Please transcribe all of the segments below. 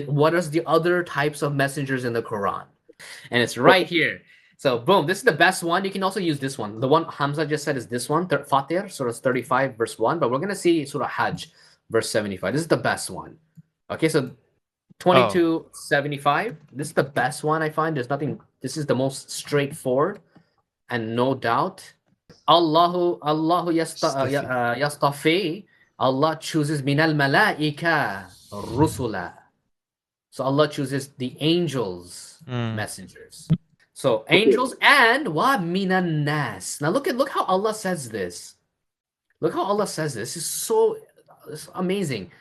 what is the other types of messengers in the Quran? And it's right here. So boom, this is the best one. You can also use this one. The one Hamza just said is this one, Fatir, Surah 35, verse 1. But we're going to see Surah Hajj, verse 75. This is the best one. Okay, so 2275. This is the best one I find. There's nothing. This is the most straightforward and no doubt. Allahu yastafi. Allah chooses minal malaika rusula. So Allah chooses the angels, messengers. So angels and wa minan nas. Now look how Allah says this. Look how Allah says this. It's amazing.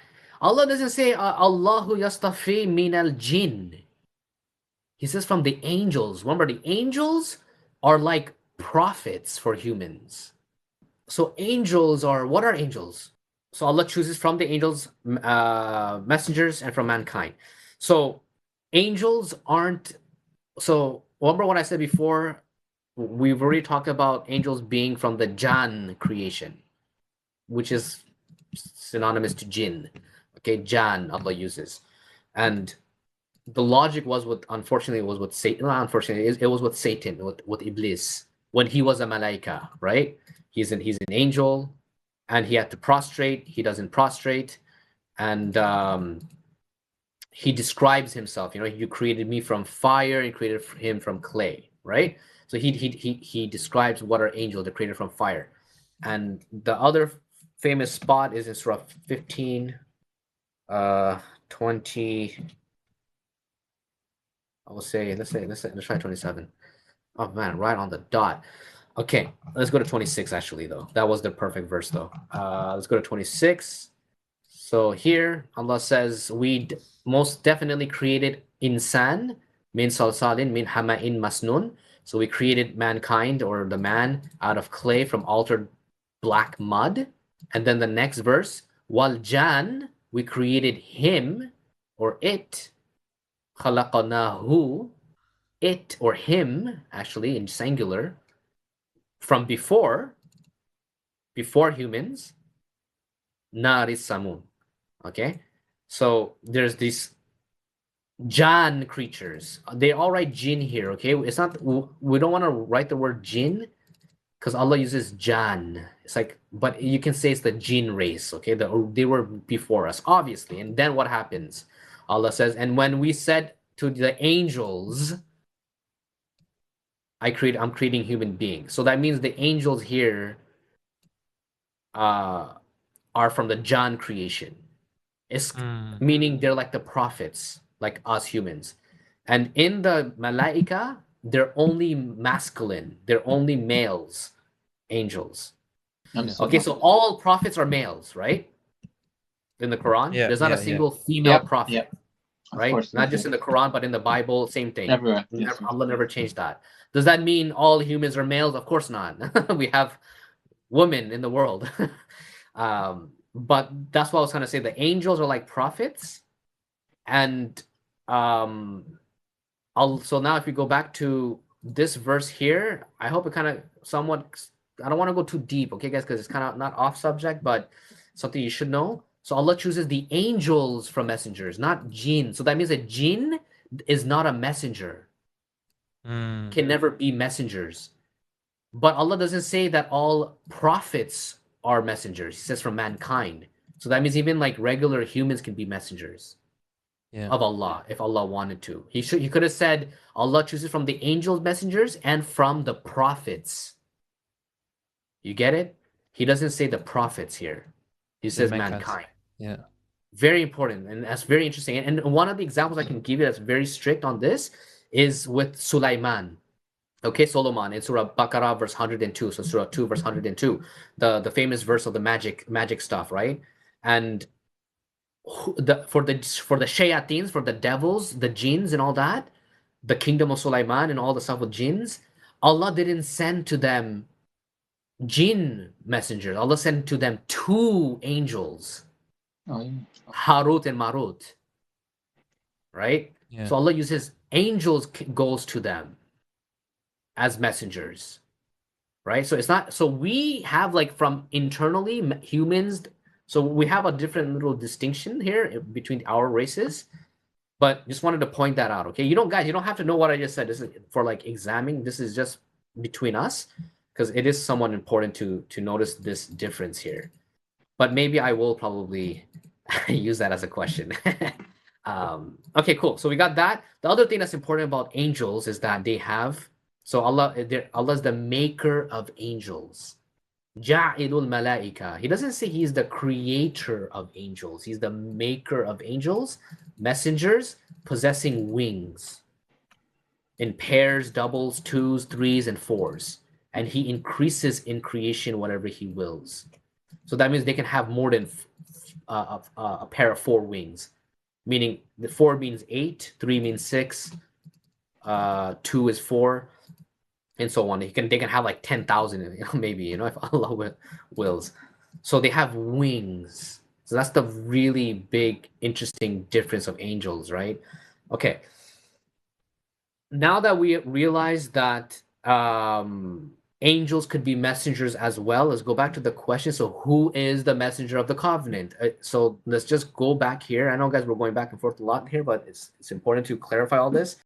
Allah doesn't say Allahu yastafi minal jinn. He says from the angels. Remember, the angels are like prophets for humans. So angels are, what are angels? So Allah chooses from the angels messengers and from mankind. So angels aren't, so remember what I said before, we've already talked about angels being from the Jan creation, which is synonymous to jinn. Okay, Jan Allah uses. And the logic was with, unfortunately, it was with Satan. Not unfortunately, it was with Satan, with Iblis, when he was a malaika, right? He's an angel, and he had to prostrate. He doesn't prostrate, and he describes himself. You know, you created me from fire, and created him from clay, right? So he describes what are angels. They're created from fire, and the other famous spot is in Surah 15, 20. I will say, let's try 27. Oh man, right on the dot. Okay, let's go to 26 actually though. That was the perfect verse though. Let's go to 26. So here Allah says, we most definitely created insan min salsalin min hama'in masnun. So we created mankind, or the man, out of clay from altered black mud. And then the next verse, wal jan, we created him or it, khalaqnahu, it or him, actually in singular, from before humans, naris samun. Okay, so there's these Jan creatures. They all write jinn here. Okay, it's not, we don't want to write the word jinn because Allah uses Jan. It's like, but you can say it's the jinn race. Okay, they were before us, obviously. And then what happens? Allah says, and when we said to the angels, I'm creating human beings. So that means the angels here are from the Jan creation. It's meaning they're like the prophets, like us humans. And in the Malaika, they're only masculine. They're only males, angels. Okay, so all prophets are males, right? In the Quran, there's not a single female prophet, right? Not just in the Quran, but in the Bible, same thing. Allah never changed that. Does that mean all humans are males? Of course not. We have women in the world. But that's what I was trying to say. The angels are like prophets. And so now if you go back to this verse here, I hope it kind of somewhat, I don't want to go too deep, okay, guys, because it's kind of not off subject, but something you should know. So Allah chooses the angels from messengers, not jinn. So that means a jinn is not a messenger. Can never be messengers. But Allah doesn't say that all prophets are messengers. He says from mankind. So that means even like regular humans can be messengers of Allah if Allah wanted to. He could have said Allah chooses from the angels messengers and from the prophets. You get it? He doesn't say the prophets here. He says mankind. Yeah. Very important, and that's very interesting. And one of the examples I can give you that's very strict on this is with Sulaiman. Okay, Solomon in Surah Baqarah verse 102. So Surah 2 verse 102, the famous verse of the magic stuff, right? And for the shayatins, for the devils, the jinns and all that, the kingdom of Sulaiman and all the stuff with jinns, Allah didn't send to them jinn messengers. Allah sent to them two angels, Harut and Marut, right? So Allah uses angels, goes to them as messengers, right? So it's not, so we have like from internally humans, so we have a different little distinction here between our races, But just wanted to point that out, okay? You don't, guys, you don't have to know what I just said. This is for like examining. This is just between us, because it is somewhat important to notice this difference here. But maybe I will probably use that as a question. Okay, cool. So we got that. The other thing that's important about angels is that they have, so Allah is the maker of angels. Ja'ilul malaika. He doesn't say he's the creator of angels. He's the maker of angels, messengers possessing wings in pairs, doubles, twos, threes, and fours. And he increases in creation whatever he wills. So that means they can have more than a pair of four wings, meaning the four means 8, 3 means 6, 2 is 4, and so on. They can have like 10,000, maybe, if Allah wills. So they have wings. So that's the really big, interesting difference of angels, right? Okay. Now that we realize that angels could be messengers as well, let's go back to the question. So who is the messenger of the covenant? So let's just go back here. I know, guys, we're going back and forth a lot here, but it's important to clarify all this.